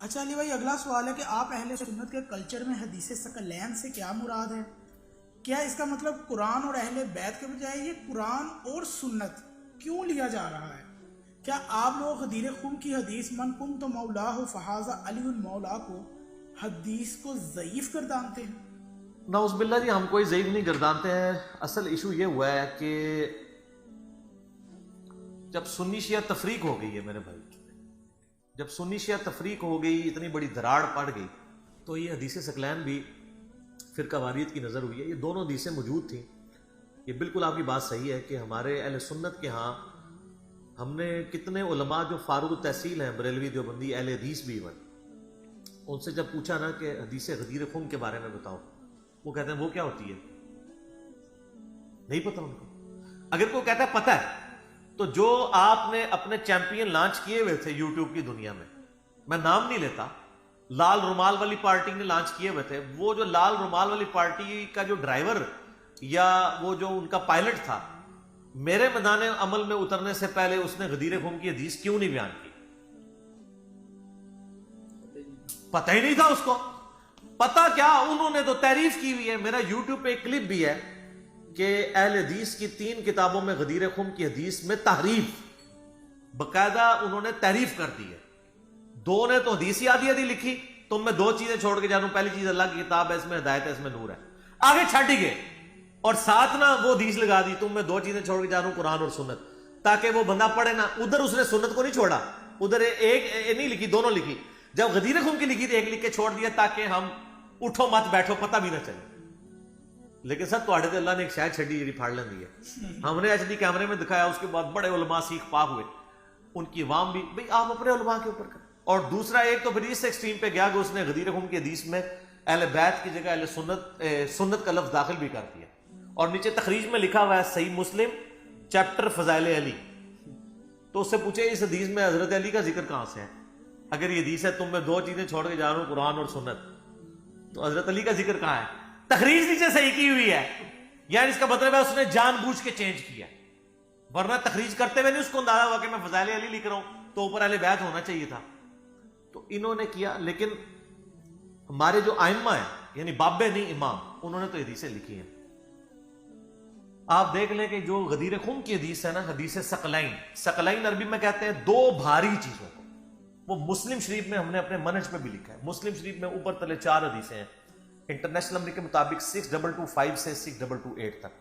اچھا علی بھائی، اگلا سوال ہے کہ آپ اہل سنت کے کلچر میں حدیث ثقلین سے کیا مراد ہے؟ کیا اس کا مطلب قرآن اور اہل بیت کے بجائے یہ قرآن اور سنت کیوں لیا جا رہا ہے؟ کیا آپ لوگ غدیر خم کی حدیث من کنت مولاہ فہذا علی المولا کو حدیث کو ضعیف گردانتے ہیں؟ نعوذ باللہ جی، ہم کوئی ضعیف نہیں گردانتے ہیں. اصل ایشو یہ ہوا ہے کہ جب سنی شیعہ تفریق ہو گئی ہے میرے بھائی، جب سنی شیعہ تفریق ہو گئی، اتنی بڑی دراڑ پڑ گئی، تو یہ حدیث ثقلین بھی فرقہ واریت کی نظر ہوئی ہے. یہ دونوں حدیثیں موجود تھیں. یہ بالکل آپ کی بات صحیح ہے کہ ہمارے اہل سنت کے ہاں ہم نے کتنے علماء جو فارغ التحصیل ہیں، بریلوی دیوبندی اہل حدیث بھی ہیں، ان سے جب پوچھا نا کہ حدیث غدیر خم کے بارے میں بتاؤ، وہ کہتے ہیں وہ کیا ہوتی ہے، نہیں پتہ ان کو. اگر کوئی کہتا ہے پتہ ہے، تو جو آپ نے اپنے چیمپئن لانچ کیے ہوئے تھے یوٹیوب کی دنیا میں نام نہیں لیتا، لال رومال والی پارٹی نے لانچ کیے ہوئے تھے. وہ جو لال رومال والی پارٹی کا جو ڈرائیور یا وہ جو ان کا پائلٹ تھا، میرے میدان عمل میں اترنے سے پہلے اس نے غدیر خم کی حدیث کیوں نہیں بیان کی؟ پتہ ہی نہیں تھا اس کو. پتہ کیا، انہوں نے تو تعریف کی ہوئی ہے. میرا یوٹیوب پہ ایک کلپ بھی ہے کہ اہل حدیث کی 3 کتابوں میں غدیر خم کی حدیث میں تحریف، باقاعدہ انہوں نے تعریف کر دی ہے. 2 نے تو حدیث ہی آدھی لکھی، تم میں 2 چیزیں چھوڑ کے جانوں. پہلی چیز اللہ کی کتاب ہے، اس میں ہدایت ہے، اس میں نور ہے. آگے چھٹ ہی گئے اور ساتھ نہ وہ حدیث لگا دی، تم میں 2 چیزیں چھوڑ کے جانوں، قرآن اور سنت، تاکہ وہ بندہ پڑھے نا. ادھر اس نے سنت کو نہیں چھوڑا، ادھر ایک نہیں لکھی، دونوں لکھی. جب غدیر خم کی لکھی تھی ایک لکھ کے چھوڑ دیا تاکہ ہم اٹھو مت بیٹھو پتہ بھی نہ چلے. لیکن سر تواڈے تے اللہ نے ایک شاید چھڈی جی پھاڑ لیندی ہے. ہم نے ایچ ڈی کیمرے میں دکھایا، اس کے بعد بڑے علماء سیکھ پاک ہوئے. ان کی عوام بھی بھئی آپ اپنے علماء کے اوپر کریں. اور دوسرا ایک تو پھر اس ایکسٹریم پہ گیا کہ اس نے غدیر خم کی حدیث میں اہل بیت کی جگہ اہل سنت کا لفظ داخل بھی کر دیا. اور نیچے تخریج میں لکھا ہوا ہے صحیح مسلم چیپٹر فضائل علی. تو اس سے پوچھے اس حدیث میں حضرت علی کا ذکر کہاں سے ہے؟ اگر یہ حدیث ہے تم میں 2 چیزیں چھوڑ کے جا رہا ہوں، قرآن اور سنت، تو حضرت علی کا ذکر کہاں ہے؟ تخریج نیچے صحیح کی ہوئی ہے، یعنی اس کا مطلب ہے اس نے جان بوجھ کے چینج کیا. ورنہ تخریج کرتے ہوئے نہیں اس کو اندازہ ہوا کہ میں فضائل علی لکھ رہا ہوں تو اوپر اہل بیت ہونا چاہیے تھا. تو انہوں نے کیا. لیکن ہمارے جو ائمہ ہیں، یعنی بابے نہیں امام، انہوں نے تو حدیثیں لکھی ہیں. آپ دیکھ لیں کہ جو غدیر خم کی حدیث ہے نا، حدیث ثقلین عربی میں کہتے ہیں 2 بھاری چیزوں کو. وہ مسلم شریف میں ہم نے اپنے منہج پہ بھی لکھا ہے. مسلم شریف میں اوپر تلے 4 حدیثیں ہیں. انٹرنیشنل نمبر کے مطابق 6225 سے 6228 تک.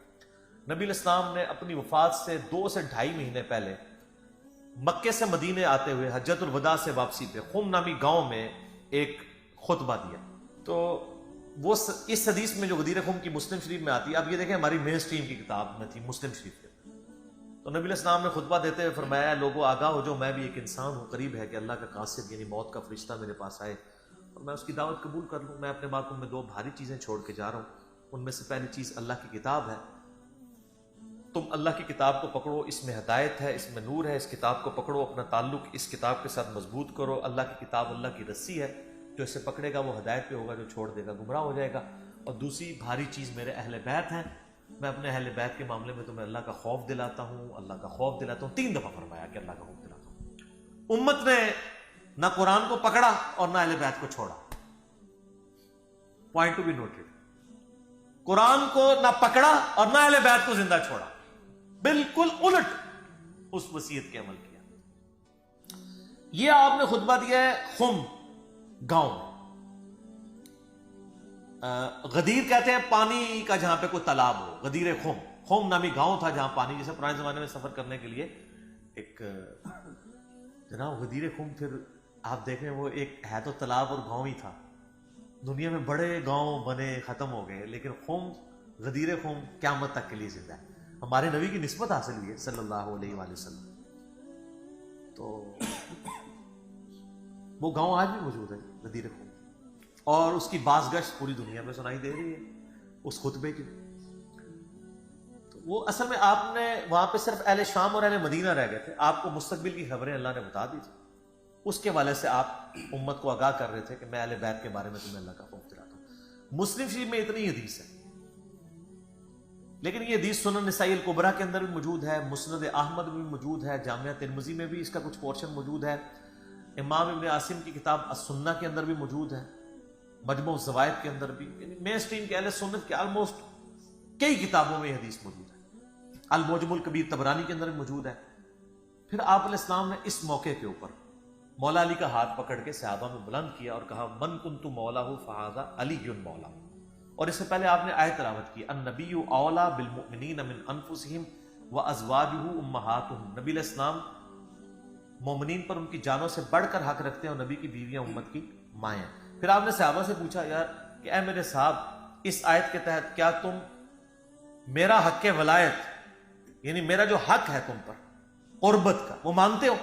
نبی الاسلام نے اپنی وفات سے 2 سے 2.5 مہینے پہلے مکے سے مدینے آتے ہوئے حجۃ الوداع سے واپسی پہ خم نامی گاؤں میں ایک خطبہ دیا. تو وہ اس حدیث میں جو غدیر خم کی مسلم شریف میں آتی ہے، آپ یہ دیکھیں ہماری مین سٹریم کی کتاب میں تھی مسلم شریف کے. تو نبی الاسلام نے خطبہ دیتے ہوئے فرمایا، لوگوں آگاہ ہو جو میں بھی ایک انسان ہوں، قریب ہے کہ اللہ کا قاصد یعنی موت کا فرشتہ میرے پاس آئے اور میں اس کی دعوت قبول کر لوں. میں اپنے بعد تم میں 2 بھاری چیزیں چھوڑ کے جا رہا ہوں. ان میں سے پہلی چیز اللہ کی کتاب ہے. تم اللہ کی کتاب کو پکڑو، اس میں ہدایت ہے، اس میں نور ہے. اس کتاب کو پکڑو، اپنا تعلق اس کتاب کے ساتھ مضبوط کرو. اللہ کی کتاب اللہ کی رسی ہے، جو اسے پکڑے گا وہ ہدایت پہ ہوگا، جو چھوڑ دے گا گمراہ ہو جائے گا. اور دوسری بھاری چیز میرے اہل بیت ہیں. میں اپنے اہل بیت کے معاملے میں تمہیں اللہ کا خوف دلاتا ہوں، اللہ کا خوف دلاتا ہوں. 3 دفعہ فرمایا کہ اللہ کا خوف دلاتا ہوں. امت نے نہ قرآن کو پکڑا اور نہ اہل بیت کو چھوڑا. Point to be noted. Quran کو نہ پکڑا اور نہ اہل بیت کو زندہ چھوڑا. بالکل الٹ اس وصیت کے عمل کیا. یہ آپ نے خطبہ دیا ہے خم گاؤں میں. غدیر کہتے ہیں پانی کا جہاں پہ کوئی تالاب ہو. غدیر خم نامی گاؤں تھا جہاں پانی، جیسے پرانے زمانے میں سفر کرنے کے لیے ایک جناب غدیر خم. پھر آپ دیکھ رہے ہیں وہ ایک ہے تو تالاب اور گاؤں ہی تھا. دنیا میں بڑے گاؤں بنے ختم ہو گئے، لیکن خم غدیر خم قیامت تک کے لیے زندہ ہے. ہمارے نبی کی نسبت حاصل ہوئی ہے صلی اللہ علیہ وآلہ وسلم. تو وہ گاؤں آج بھی موجود ہے غدیر خم، اور اس کی بازگشت پوری دنیا میں سنائی دے رہی ہے اس خطبے کی. تو وہ اصل میں آپ نے وہاں پہ صرف اہل شام اور اہل مدینہ رہ گئے تھے. آپ کو مستقبل کی خبریں اللہ نے بتا دی تھی. اس کے والے سے آپ امت کو آگاہ کر رہے تھے کہ میں اہل بیت کے بارے میں تمہیں اللہ کا خوف دلاتا ہوں. مسلم شریف میں اتنی حدیث ہے، لیکن یہ حدیث سنن نسائی الکبریٰ کے اندر بھی موجود ہے، مسند احمد میں بھی موجود ہے، جامعہ ترمذی میں بھی اس کا کچھ پورشن موجود ہے. امام ابن عاصم کی کتاب السنہ کے اندر بھی موجود ہے، مجموع الزوائد کے اندر بھی، یعنی مین اسٹریم کے اہل سنت کے آلموسٹ کئی کتابوں میں یہ حدیث موجود ہے، المعجم الکبیر طبرانی کے اندر بھی موجود ہے۔ پھر آپ علیہ السلام نے اس موقع کے اوپر مولا علی کا ہاتھ پکڑ کے صحابہ میں بلند کیا اور کہا من کنت مولاہ فہذا علی مولا، اور اس سے پہلے آپ نے آیت تلاوت کی النبی اولا بالمؤمنین من انفسہم وازواجہ امہاتہم، نبی علیہ السلام مومنین پر ان کی جانوں سے بڑھ کر حق رکھتے ہیں اور نبی کی بیویاں امت کی مائیں ہیں۔ پھر آپ نے صحابہ سے پوچھا یار کہ اے میرے صاحب اس آیت کے تحت کیا تم میرا حق ولایت یعنی میرا جو حق ہے تم پر قربت کا وہ مانتے ہو؟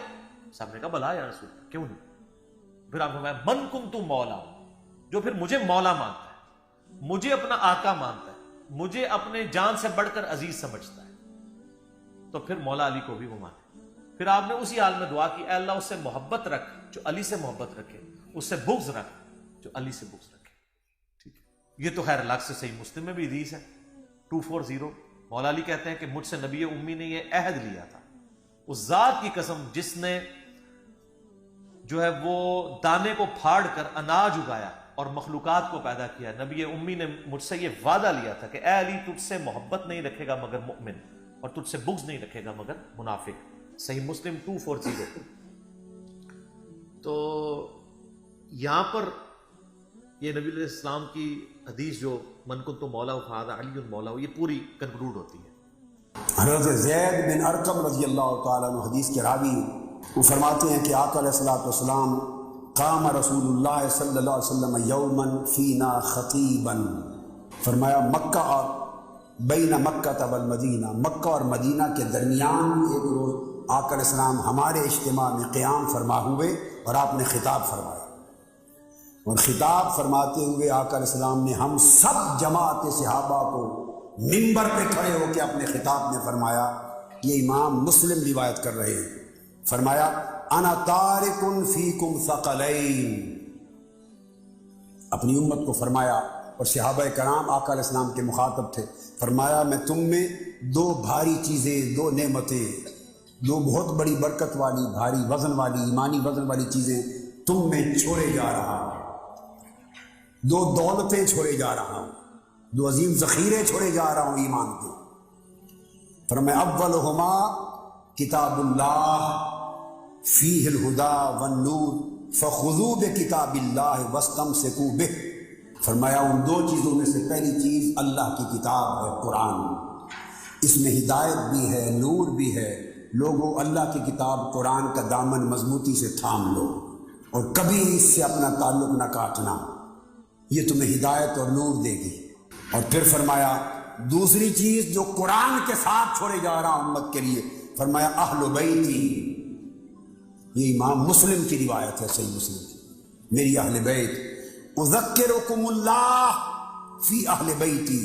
صاحب نے کہا بلا یا رسول اللہ، کیوں نہیں؟ پھر آپ نے فرمایا من کنت مولا، جو پھر مجھے مولا مانتا ہے، مجھے اپنا آقا مانتا ہے، مجھے اپنے جان سے بڑھ کر عزیز سمجھتا ہے، تو پھر مولا علی کو بھی وہ مانے۔ پھر آپ نے اسی حال میں دعا کی اے اللہ اس سے محبت رکھ جو علی سے محبت رکھے، اس سے بغض رکھ جو علی سے بغض رکھے۔ ٹھیک ہے، یہ تو خیر الگ سے صحیح مسلم میں بھی حدیث ہے 240، مولا علی کہتے ہیں کہ مجھ سے نبی امی نے یہ عہد لیا تھا، اس ذات کی قسم جس نے جو ہے وہ دانے کو پھاڑ کر اناج اگایا اور مخلوقات کو پیدا کیا، نبی امی نے مجھ سے یہ وعدہ لیا تھا کہ اے علی تجھ سے محبت نہیں رکھے گا مگر مؤمن، اور تجھ سے بغض نہیں رکھے گا مگر منافق۔ صحیح مسلم 240۔ تو یہاں پر یہ نبی علیہ السلام کی حدیث جو من کنت مولا فہذا علی مولا، یہ پوری کنکلوڈ ہوتی ہے۔ حضرت زید بن ارقم رضی اللہ تعالیٰ عنہ حدیث کے راوی، وہ فرماتے ہیں کہ آقا علیہ الصلوۃ والسلام قام رسول اللہ صلی اللہ علیہ وسلم یوما فینا خطیبا، فرمایا مکہ اور بین مکہ والمدینہ، مکہ اور مدینہ کے درمیان ایک روز آقا علیہ السلام ہمارے اجتماع میں قیام فرما ہوئے اور آپ نے خطاب فرمایا، اور خطاب فرماتے ہوئے آقا علیہ السلام نے ہم سب جماعت صحابہ کو منبر پہ کھڑے ہو کے اپنے خطاب میں فرمایا، یہ امام مسلم روایت کر رہے ہیں، فرمایا انا تارک فیکم ثقلین، اپنی امت کو فرمایا، اور صحابہ کرام آقا علیہ السلام کے مخاطب تھے، فرمایا میں تم میں دو بھاری چیزیں، دو نعمتیں، دو بہت بڑی برکت والی، بھاری وزن والی، ایمانی وزن والی چیزیں تم میں چھوڑے جا رہا ہوں، دو دولتیں چھوڑے جا رہا ہوں، دو عظیم ذخیرے چھوڑے جا رہا ہوں ایمان کے۔ فرمایا اولہما کتاب اللہ فیہ الہدی والنور فخذوا بکتاب اللہ واستمسکوا بہ، فرمایا ان دو چیزوں میں سے پہلی چیز اللہ کی کتاب ہے، قرآن، اس میں ہدایت بھی ہے، نور بھی ہے، لوگوں اللہ کی کتاب قرآن کا دامن مضبوطی سے تھام لو اور کبھی اس سے اپنا تعلق نہ کاٹنا، یہ تمہیں ہدایت اور نور دے گی۔ اور پھر فرمایا دوسری چیز جو قرآن کے ساتھ چھوڑے جا رہا ہوں امت کے لیے، فرمایا اہل بیتی، یہ امام مسلم کی روایت ہے، صحیح مسلم کی، میری اہل بیت، اذکرکم اللہ فی اہل بیتی،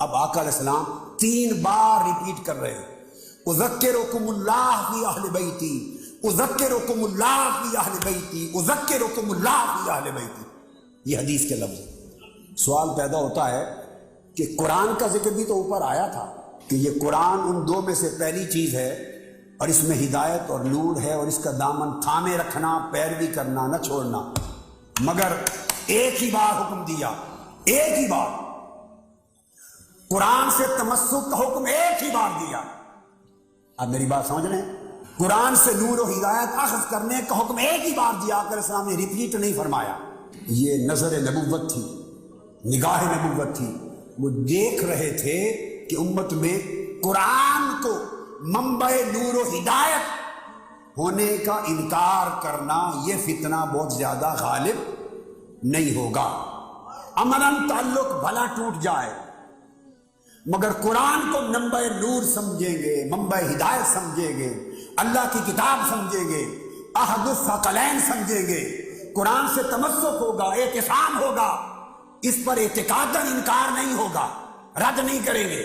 اب آقا علیہ السلام 3 بار ریپیٹ کر رہے ہیں، اذکرکم اللہ فی اہل بیتی، اذکرکم اللہ فی اہل بیتی، اذکرکم اللہ فی اہل بیتی، یہ حدیث کے لفظ۔ سوال پیدا ہوتا ہے کہ قرآن کا ذکر بھی تو اوپر آیا تھا کہ یہ قرآن ان دو میں سے پہلی چیز ہے اور اس میں ہدایت اور نور ہے اور اس کا دامن تھامے رکھنا، پیروی کرنا، نہ چھوڑنا، مگر ایک ہی بار حکم دیا، ایک ہی بار قرآن سے تمسک کا حکم ایک ہی بار دیا۔ اب میری بات سمجھ رہے ہیں؟ قرآن سے نور و ہدایت اخذ کرنے کا حکم ایک ہی بار دیا، آقا علیہ السلام نے ریپیٹ نہیں فرمایا۔ یہ نظر نبوت تھی، نگاہ نبوت تھی، وہ دیکھ رہے تھے کہ امت میں قرآن کو منبع نور و ہدایت ہونے کا انکار کرنا، یہ فتنہ بہت زیادہ غالب نہیں ہوگا۔ امناً تعلق بھلا ٹوٹ جائے مگر قرآن کو منبع نور سمجھیں گے، منبع ہدایت سمجھیں گے، اللہ کی کتاب سمجھیں گے، احد الثقلین سمجھیں گے، قرآن سے تمسک ہوگا، اعتصام ہوگا، اس پر اعتقاداً انکار نہیں ہوگا، رد نہیں کریں گے۔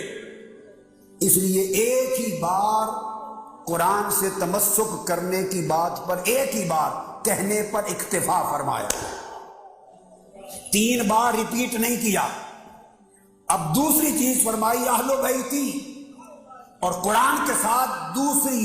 اس لیے ایک ہی بار قرآن سے تمسک کرنے کی بات پر ایک ہی بار کہنے پر اکتفا فرمایا، 3 بار ریپیٹ نہیں کیا۔ اب دوسری چیز فرمائی اہل بیتی، اور قرآن کے ساتھ دوسری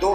2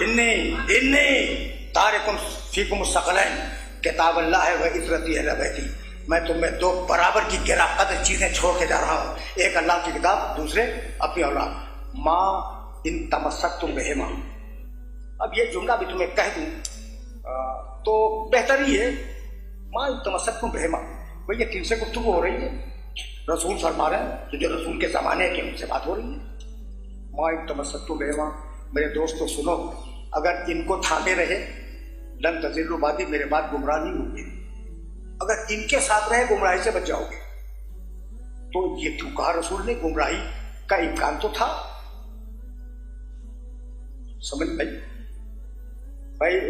انی تارکم فیکم الثقلین کتاب اللہ ہے و عزرتی اہل بیتی. میں تم میں دو برابر کی گرا قدر چیزیں چھوڑ کے جا رہا ہوں, ایک اللہ کی کتاب, دوسرے اپنی اولاد. ماں ان تمسکتم بہما. اب یہ جملہ بھی تمہیں کہہ دوں تو بہتر ہی ہے. ماں ان تمسکتم بہما, بھئی یہ کن سے گفتگو ہو رہی ہے؟ رسول فرما رہے ہیں, تو جو رسول کے زمانے کے ان سے بات ہو رہی ہے. ماں ان تمسکتم بہما, میرے دوستو سنو, اگر ان کو تھامے رہے لن تضلوا بعدی, میرے بعد گمراہ نہیں ہوں گے. اگر ان کے ساتھ رہے گمراہی سے بچ جاؤ گے. تو یہ کیوں کہا رسول نے؟ گمراہی کا امکان تو تھا. سمجھ بھائی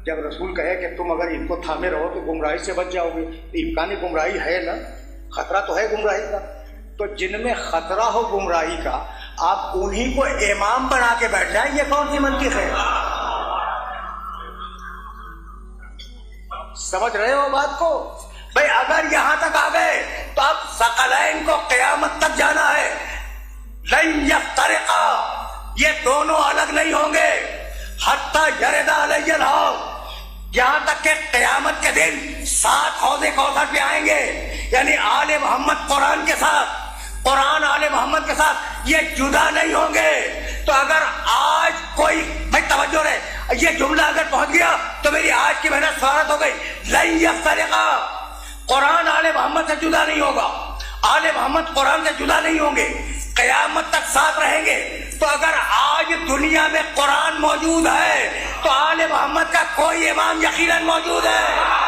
جب رسول کہے کہ تم اگر ان کو تھامے رہو تو گمراہی سے بچ جاؤ گے, امکان گمراہی ہے نا, خطرہ تو ہے گمراہی کا. تو جن میں خطرہ ہو گمراہی کا آپ انہی کو امام بنا کے بیٹھ جائیں, یہ کون سی منطق ہے؟ سمجھ رہے ہو بات کو؟ بھئی اگر یہاں تک آ گئے تو اب ثقلین کو قیامت تک جانا ہے. لن یفترقا, یہ دونوں الگ نہیں ہوں گے. حتی یرد علی الحوض, یہاں تک کہ قیامت کے دن 7 حوض کوثر پہ آئیں گے. یعنی آل محمد قرآن کے ساتھ, قرآن آل محمد کے ساتھ یہ جدا نہیں ہوں گے. تو اگر آج کوئی, بھائی توجہ رہے, یہ جملہ اگر پہنچ گیا تو میری آج کی محنت سوارت ہو گئی. لن یفترقا, قرآن آل محمد سے جدا نہیں ہوگا, آل محمد قرآن سے جدا نہیں ہوں گے, قیامت تک ساتھ رہیں گے. تو اگر آج دنیا میں قرآن موجود ہے تو آل محمد کا کوئی امام یقیناً موجود ہے.